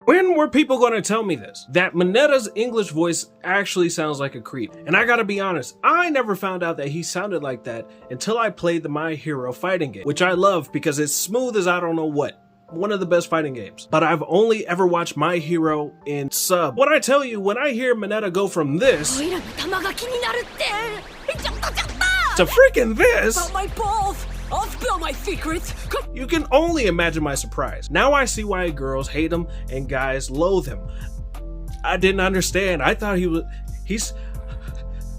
When were people gonna tell me this? That Mineta's English voice actually sounds like a creep. And I gotta be honest, I never found out that he sounded like that until I played the My Hero fighting game, which I love because it's smooth as I don't know what. One of the best fighting games. But I've only ever watched My Hero in sub. When I tell you, when I hear Mineta go from this to freaking this, About my balls! I'll spill my secrets! you can only imagine my surprise. Now I see why girls hate him and guys loathe him. I didn't understand. I thought